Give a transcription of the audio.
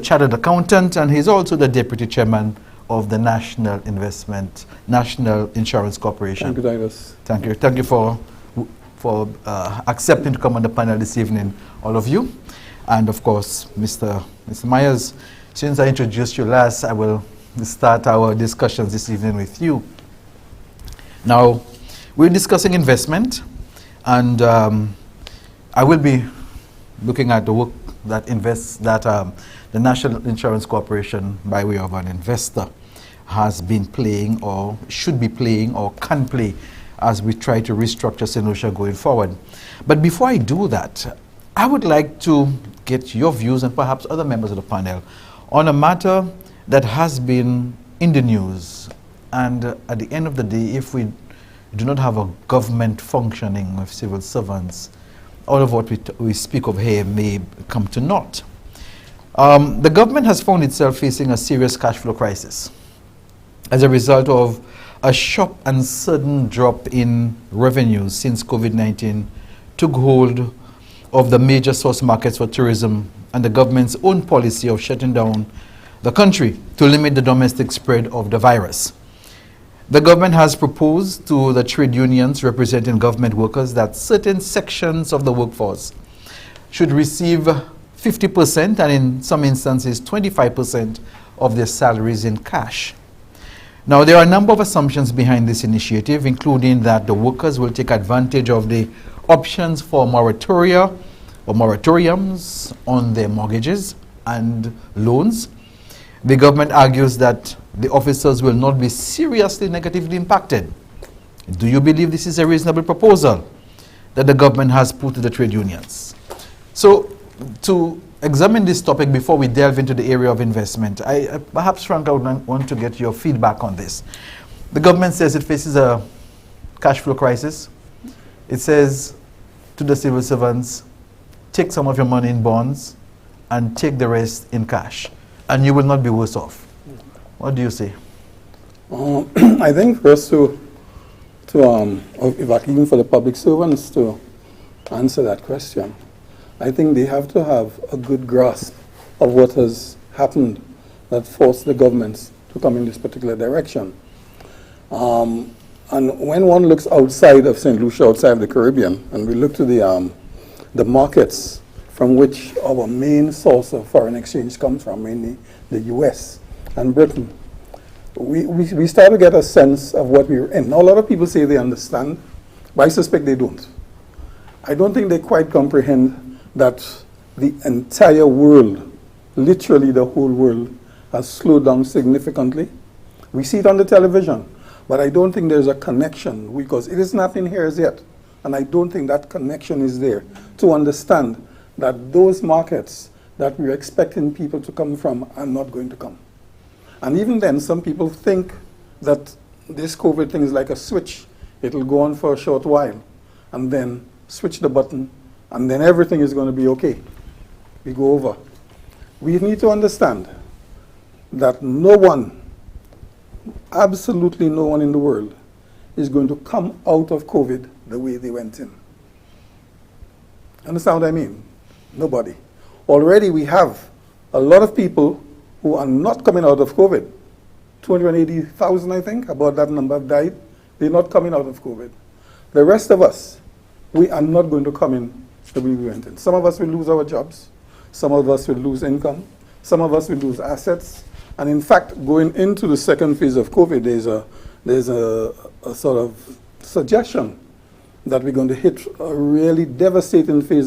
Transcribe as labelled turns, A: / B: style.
A: chartered accountant, and he's also the deputy chairman of the National Insurance Corporation.
B: Thank you, Titus.
A: Thank you. Thank you for accepting to come on the panel this evening, all of you. And of course, Mr. Myers, since I introduced you last, I will start our discussions this evening with you. Now, we're discussing investment, and I will be looking at the work that the National Insurance Corporation, by way of an investor, has been playing or should be playing or can play as we try to restructure Saint Lucia going forward. But before I do that, I would like to get your views and perhaps other members of the panel on a matter that has been in the news. And at the end of the day, if we do not have a government functioning with civil servants, all of what we speak of here may come to naught. The government has found itself facing a serious cash flow crisis as a result of a sharp and sudden drop in revenues since COVID-19 took hold of the major source markets for tourism and the government's own policy of shutting down the country to limit the domestic spread of the virus. The government has proposed to the trade unions representing government workers that certain sections of the workforce should receive 50% and in some instances 25% of their salaries in cash. Now, there are a number of assumptions behind this initiative, including that the workers will take advantage of the options for moratoria or moratoriums on their mortgages and loans. The government argues that the officers will not be seriously negatively impacted. Do you believe this is a reasonable proposal that the government has put to the trade unions? So, to examine this topic before we delve into the area of investment, perhaps, Frank, I would want to get your feedback on this. The government says it faces a cash flow crisis. It says to the civil servants, take some of your money in bonds and take the rest in cash, and you will not be worse off. What do you say?
B: I think first even for the public servants to answer that question, I think they have to have a good grasp of what has happened that forced the governments to come in this particular direction. And when one looks outside of Saint Lucia, outside of the Caribbean, and we look to the markets from which our main source of foreign exchange comes from, mainly the US and Britain, we start to get a sense of what we're in. Now, a lot of people say they understand, but I suspect they don't. I don't think they quite comprehend that the entire world, literally the whole world, has slowed down significantly. We see it on the television, but I don't think there's a connection because it is not in here as yet. And I don't think that connection is there to understand that those markets that we're expecting people to come from are not going to come. And even then, some people think that this COVID thing is like a switch. It'll go on for a short while, and then switch the button, and then everything is going to be okay. We go over. We need to understand that no one, absolutely no one in the world, is going to come out of COVID the way they went in. Understand what I mean? Nobody. Already we have a lot of people who are not coming out of COVID. 280,000, I think, about that number have died. They're not coming out of COVID. The rest of us, we are not going to come in the way we went in. Some of us will lose our jobs. Some of us will lose income. Some of us will lose assets. And in fact, going into the second phase of COVID, there's a sort of suggestion that we're going to hit a really devastating phase